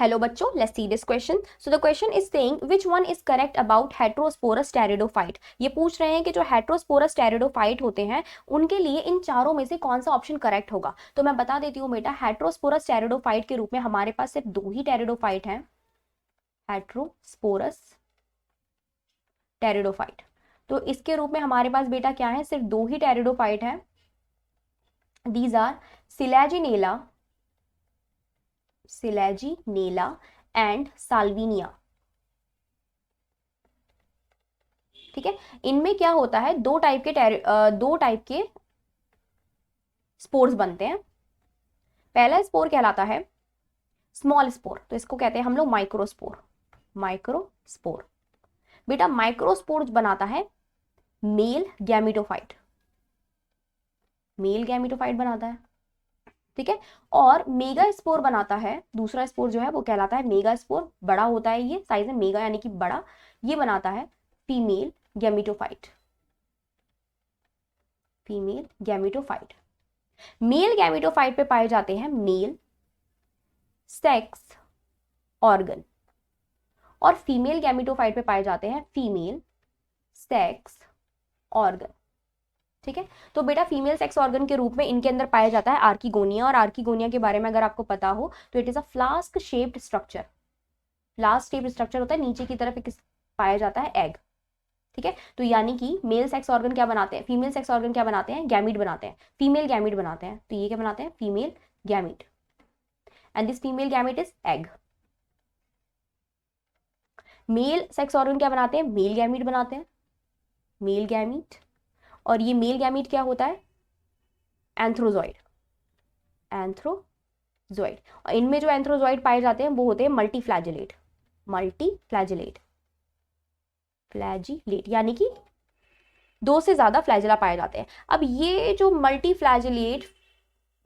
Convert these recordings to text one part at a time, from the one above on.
Hello बच्चों, let's see this question. So the question is saying which one is correct about heterosporous pteridophyte. ये पूछ रहे हैं कि जो heterosporous pteridophyte होते हैं उनके लिए इन चारों में से कौन सा ऑप्शन करेक्ट होगा. तो मैं बता देती हूँ बेटा, heterosporous pteridophyte के रूप में हमारे पास सिर्फ दो ही pteridophyte हैं. heterosporous pteridophyte. तो इसके रूप में हमारे पास बेटा क्या है, सिर्फ दो ही pteridophyte हैं. These are Selaginella and Salvinia. ठीक है, इनमें क्या होता है, दो टाइप के स्पोर्स बनते हैं. पहला स्पोर कहलाता है स्मॉल स्पोर, तो इसको कहते हैं हम लोग माइक्रोस्पोर. बेटा माइक्रोस्पोर बनाता है मेल गैमिटोफाइट बनाता है. ठीक है, और मेगा स्पोर बनाता है, दूसरा स्पोर जो है वो कहलाता है मेगा स्पोर. बड़ा होता है ये, साइज में मेगा यानी कि बड़ा. ये बनाता है फीमेल गैमिटोफाइट. मेल गैमिटोफाइट पे पाए जाते हैं मेल सेक्स ऑर्गन, और फीमेल गैमिटोफाइट पे पाए जाते हैं फीमेल सेक्स ऑर्गन. ठीक है, तो बेटा फीमेल सेक्स ऑर्गन के रूप में इनके अंदर पाया जाता है आर्किगोनिया. और आर्किगोनिया के बारे में अगर आपको पता हो तो it is a flask shaped structure. होता है, नीचे की तरफ एक पाया जाता है एग. ठीक है, तो यानी कि मेल सेक्स ऑर्गन क्या बनाते हैं, फीमेल सेक्स ऑर्गन क्या बनाते हैं, गैमीट बनाते हैं, फीमेल गैमीट बनाते हैं. तो ये क्या बनाते हैं, female gamete, and this female gamete is egg. Male sex organ क्या बनाते हैं, मेल गैमीट बनाते हैं, मेल गैमीट. और ये मेल गैमीट क्या होता है, एंथ्रोजॉइड. और इनमें जो एंथ्रोजॉइड पाए जाते हैं वो होते हैं मल्टीफ्लैजिलेट, यानी कि दो से ज्यादा फ्लैजिला पाए जाते हैं. अब ये जो मल्टीफ्लैजिलेट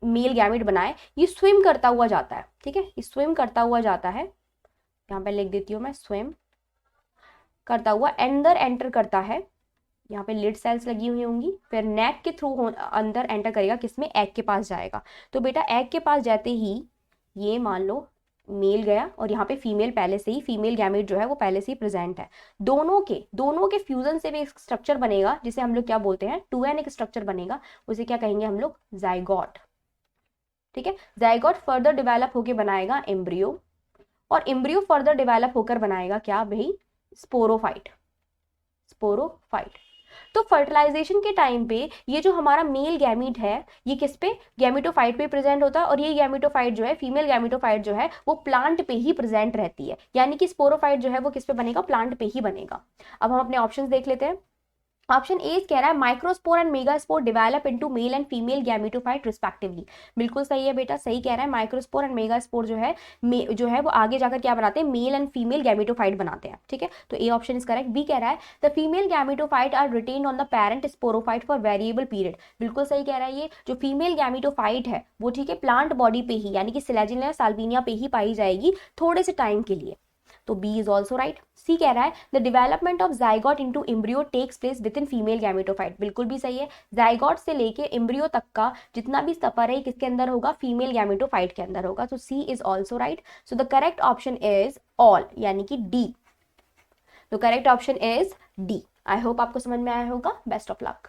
मेल गैमीट बनाए, ये स्विम करता हुआ जाता है. ठीक है, ये स्विम करता हुआ जाता है, यहां पे लिख देती हूं मैं, स्विम करता हुआ अंदर एंटर करता है. यहाँ पे लिड सेल्स लगी हुई होंगी, फिर नेक के थ्रू अंदर एंटर करेगा, किसमें, एग के पास जाएगा. तो बेटा एग के पास जाते ही ये मान लो मेल गया, और यहाँ पे फीमेल पहले से ही, फीमेल गैमेट जो है वो पहले से ही प्रेजेंट है. दोनों के फ्यूजन से भी एक स्ट्रक्चर बनेगा जिसे हम लोग क्या बोलते हैं, 2n एक स्ट्रक्चर बनेगा, उसे क्या कहेंगे हम लोग, जाइगोट. ठीक है, जाइगोट फर्दर डेवलप होकर बनाएगा एम्ब्रियो, और एम्ब्रियो फर्दर डेवलप होकर बनाएगा क्या भाई, स्पोरोफाइट. तो फर्टिलाइजेशन के टाइम पे ये जो हमारा मेल गैमीट है ये किस पे, गैमिटोफाइट पे प्रेजेंट होता है, और ये गैमिटोफाइट जो है, फीमेल गैमिटोफाइट जो है वो प्लांट पे ही प्रेजेंट रहती है. यानी कि स्पोरोफाइट जो है वो किस पे बनेगा, प्लांट पे ही बनेगा. अब हम अपने ऑप्शंस देख लेते हैं. ऑप्शन ए कह रहा है microspore and megaspore develop into male and female gametophyte respectively. बिल्कुल सही है बेटा, सही कह रहा है. माइक्रोस्पोर एंड मेगास्पोर जो है वो आगे जाकर क्या बनाते हैं, मेल एंड फीमेल गैमिटोफाइट बनाते हैं. ठीक है, तो A option is correct. B कह रहा है the female gametophyte are retain on the parent sporophyte for variable period. बिल्कुल सही कह रहा है. ये जो फीमेल गैमिटोफाइट है वो, ठीक है, प्लांट बॉडी पे ही, यानी कि सिलेजिनिया साल्विनिया पे ही पाई जाएगी थोड़े से टाइम के लिए. तो B is also right. C कह रहा है the development of zygote into embryo takes place within female gametophyte. बिल्कुल भी सही है. जाइगोट से लेके एम्ब्रियो तक का जितना भी सफर है किसके अंदर होगा, फीमेल गैमेटोफाइट के अंदर होगा. तो C is also right. So the correct option is all, यानी कि D. The correct option is D. I hope आपको समझ में आया होगा. Best of luck.